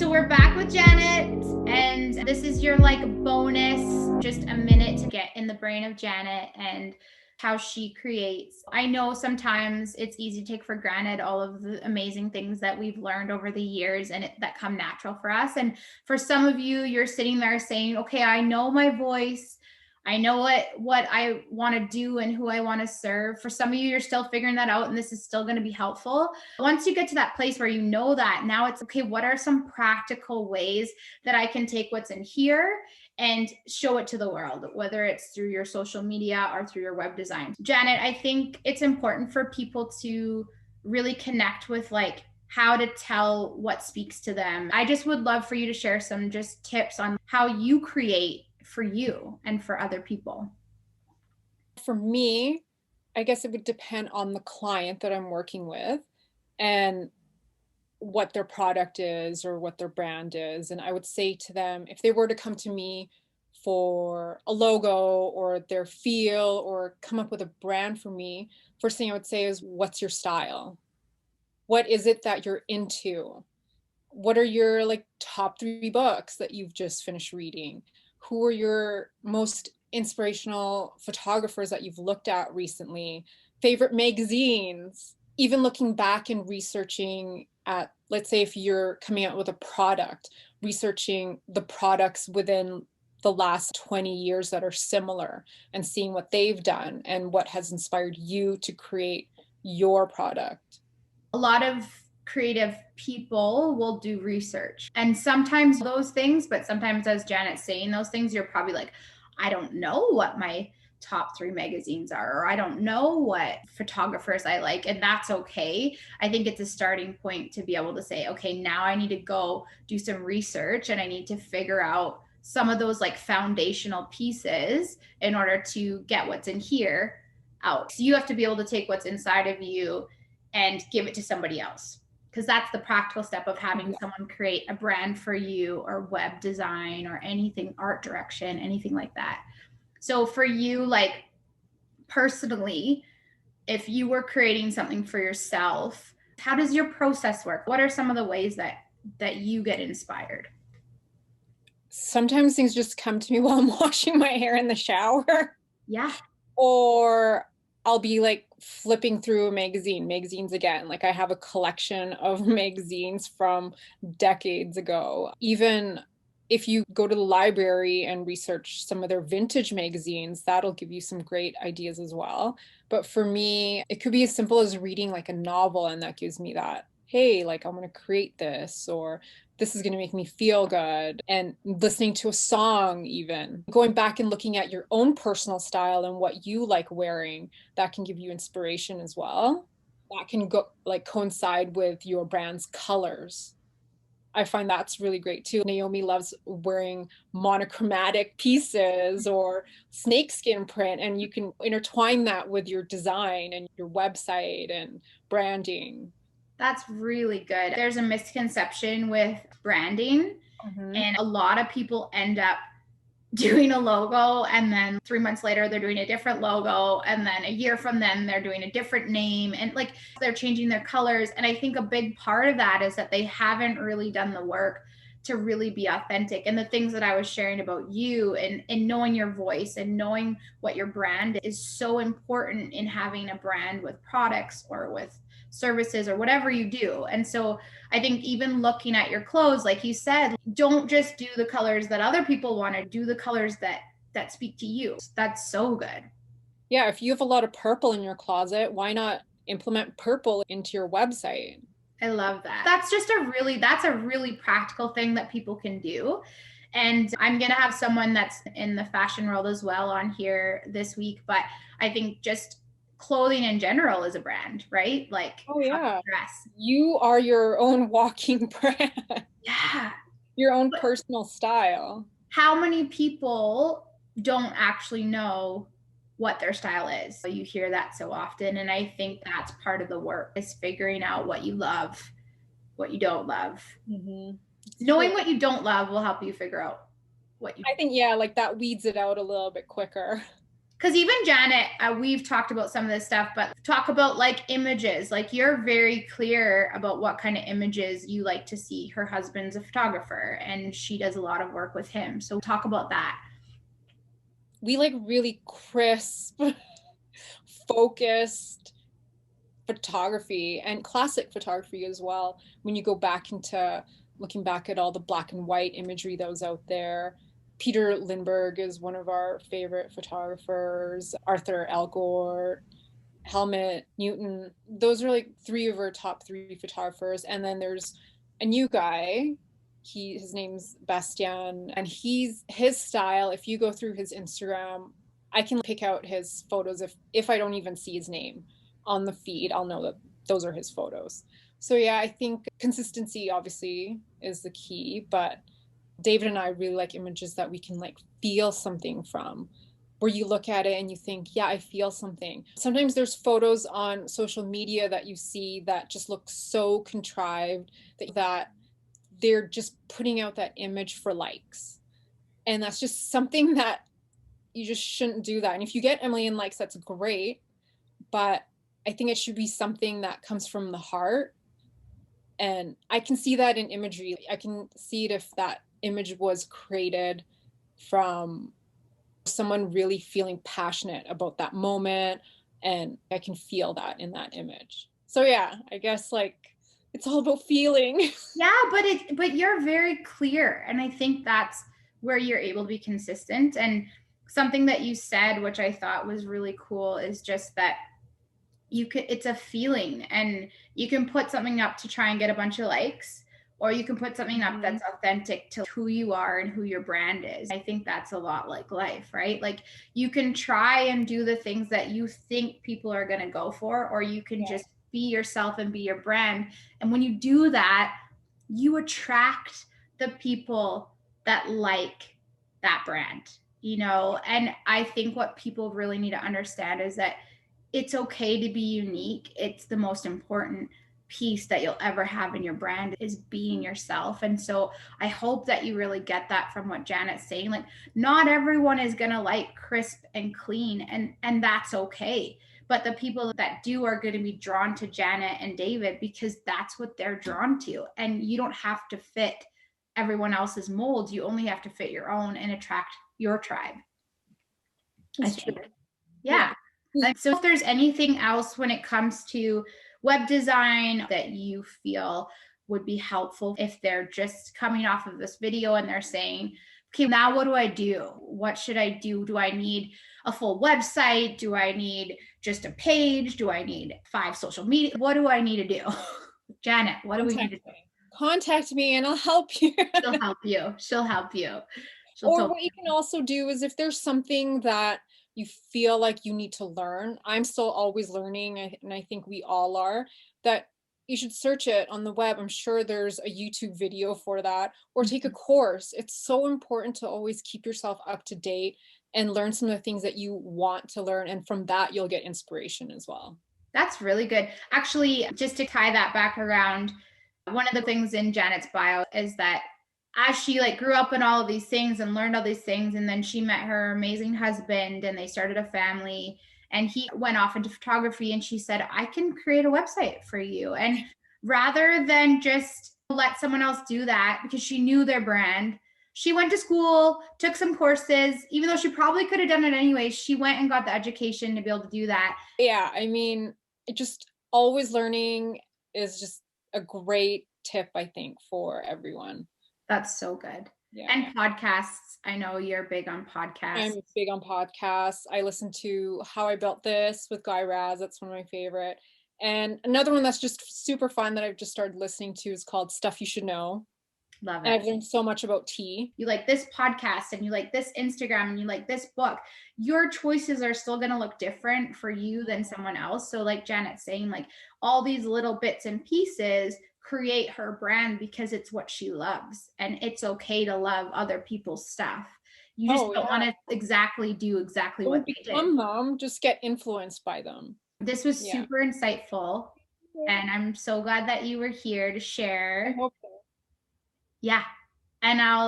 So we're back with Janet, and this is your like bonus, just a minute to get in the brain of Janet and how she creates. I know sometimes it's easy to take for granted all of the amazing things that we've learned over the years and that come natural for us. And for some of you, you're sitting there saying, okay, I know my voice. I know what I want to do and who I want to serve. For some of you, you're still figuring that out, and this is still going to be helpful. Once you get to that place where you know that, now it's okay, what are some practical ways that I can take what's in here and show it to the world, whether it's through your social media or through your web design? Janet, I think it's important for people to really connect with like how to tell what speaks to them. I just would love for you to share some just tips on how you create for you and for other people. For me, I guess it would depend on the client that I'm working with and what their product is or what their brand is. And I would say to them, if they were to come to me for a logo or their feel or come up with a brand for me, first thing I would say is, what's your style? What is it that you're into? What are your like top 3 books that you've just finished reading? Who are your most inspirational photographers that you've looked at recently? Favorite magazines? Even looking back and researching at, let's say if you're coming out with a product, researching the products within the last 20 years that are similar and seeing what they've done and what has inspired you to create your product. A lot of creative people will do research, and sometimes those things, but sometimes, as Janet's saying those things, you're probably like, I don't know what my top 3 magazines are, or I don't know what photographers I like, and that's okay. I think it's a starting point to be able to say, okay, now I need to go do some research and I need to figure out some of those like foundational pieces in order to get what's in here out. So you have to be able to take what's inside of you and give it to somebody else, because that's the practical step of having someone create a brand for you, or web design, or anything, art direction, anything like that. So for you, like personally, if you were creating something for yourself, how does your process work? What are some of the ways that you get inspired? Sometimes things just come to me while I'm washing my hair in the shower. Yeah. Or I'll be like flipping through magazines again. Like I have a collection of magazines from decades ago. Even if you go to the library and research some of their vintage magazines, that'll give you some great ideas as well. But for me, it could be as simple as reading like a novel, and that gives me that, hey, like I'm going to create this, or this is going to make me feel good. And listening to a song, even going back and looking at your own personal style and what you like wearing, that can give you inspiration as well. That can go like coincide with your brand's colors. I find that's really great too. Naomi loves wearing monochromatic pieces or snakeskin print, and you can intertwine that with your design and your website and branding. That's really good. There's a misconception with branding, Mhm. and a lot of people end up doing a logo, and then 3 months later they're doing a different logo, and then a year from then they're doing a different name, and like they're changing their colors. And I think a big part of that is that they haven't really done the work to really be authentic. And the things that I was sharing about you, and knowing your voice and knowing what your brand is so important in having a brand with products or with services or whatever you do. And so I think even looking at your clothes, like you said, don't just do the colors that other people want to do, the colors that speak to you. That's so good. Yeah, if you have a lot of purple in your closet, why not implement purple into your website? I love that. That's a really practical thing that people can do. And I'm going to have someone that's in the fashion world as well on here this week, but I think just clothing in general is a brand, right? Like Oh how you yeah. dress. You are your own walking brand, Yeah. your own But personal style. how many people don't actually know what their style is? You hear that so often. And I think that's part of the work, is figuring out what you love, what you don't love. It's Knowing true. what you don't love will help you figure out what you. I think, yeah, like that weeds it out a little bit quicker. Because even Janet, we've talked about some of this stuff, but talk about like images. Like you're very clear about what kind of images you like to see. Her husband's a photographer and she does a lot of work with him. So talk about that. We like really crisp, focused photography and classic photography as well. When you go back into looking back at all the black and white imagery that was out there. Peter Lindbergh is one of our favorite photographers, Arthur Elgort, Helmut Newton. Those are like three of our top three photographers. And then there's a new guy. His name's Bastian, and his style, if you go through his Instagram, I can pick out his photos if I don't even see his name on the feed, I'll know that those are his photos. So yeah, I think consistency obviously is the key, but David and I really like images that we can like feel something from, where you look at it and you think, yeah, I feel something. Sometimes there's photos on social media that you see that just look so contrived that they're just putting out that image for likes. And that's just something that you just shouldn't do that. And if you get a million likes, that's great. But I think it should be something that comes from the heart. And I can see that in imagery. I can see it if that image was created from someone really feeling passionate about that moment. And I can feel that in that image. So yeah, I guess like it's all about feeling. Yeah, but you're very clear. And I think that's where you're able to be consistent. And something that you said, which I thought was really cool, is just that it's a feeling, and you can put something up to try and get a bunch of likes, or you can put something up that's authentic to who you are and who your brand is. I think that's a lot like life, right? Like you can try and do the things that you think people are going to go for, or you can just be yourself and be your brand. And when you do that, you attract the people that like that brand, and I think what people really need to understand is that it's okay to be unique. It's the most important piece that you'll ever have in your brand is being yourself. And so I hope that you really get that from what Janet's saying. Like not everyone is going to like crisp and clean, and that's okay. But the people that do are going to be drawn to Janet and David because that's what they're drawn to. And you don't have to fit everyone else's mold. You only have to fit your own and attract your tribe. That's true. Yeah. So if there's anything else when it comes to web design that you feel would be helpful, if they're just coming off of this video and they're saying, okay, now what do I do? What should I do? Do I need a full website? Do I need just a page? Do I need 5 social media? What do I need to do? Janet, what do we need to do? Contact me and I'll help you. She'll help you. She'll help you. Or what you can also do is if there's something that you feel like you need to learn, I'm still always learning, and I think we all are, that you should search it on the web. I'm sure there's a YouTube video for that, or take a course. It's so important to always keep yourself up to date and learn some of the things that you want to learn. And from that, you'll get inspiration as well. That's really good. Actually, just to tie that back around, one of the things in Janet's bio is that as she like grew up in all of these things and learned all these things, and then she met her amazing husband and they started a family, and he went off into photography, and she said, I can create a website for you. And rather than just let someone else do that, because she knew their brand, she went to school, took some courses, even though she probably could have done it anyway. She went and got the education to be able to do that. Yeah, I mean, it just always learning is just a great tip, I think, for everyone. That's so good. Yeah. And podcasts. I know you're big on podcasts. I'm big on podcasts. I listen to How I Built This with Guy Raz. That's one of my favorite. And another one that's just super fun that I've just started listening to is called Stuff You Should Know. Love it. And I've learned so much about tea. You like this podcast and you like this Instagram and you like this book. Your choices are still going to look different for you than someone else. So like Janet's saying, like all these little bits and pieces create her brand because it's what she loves, and it's okay to love other people's stuff. You just don't want to exactly do exactly what they did. Them, just get influenced by them. This was super insightful, and I'm so glad that you were here to share. I hope so. Yeah, and I'll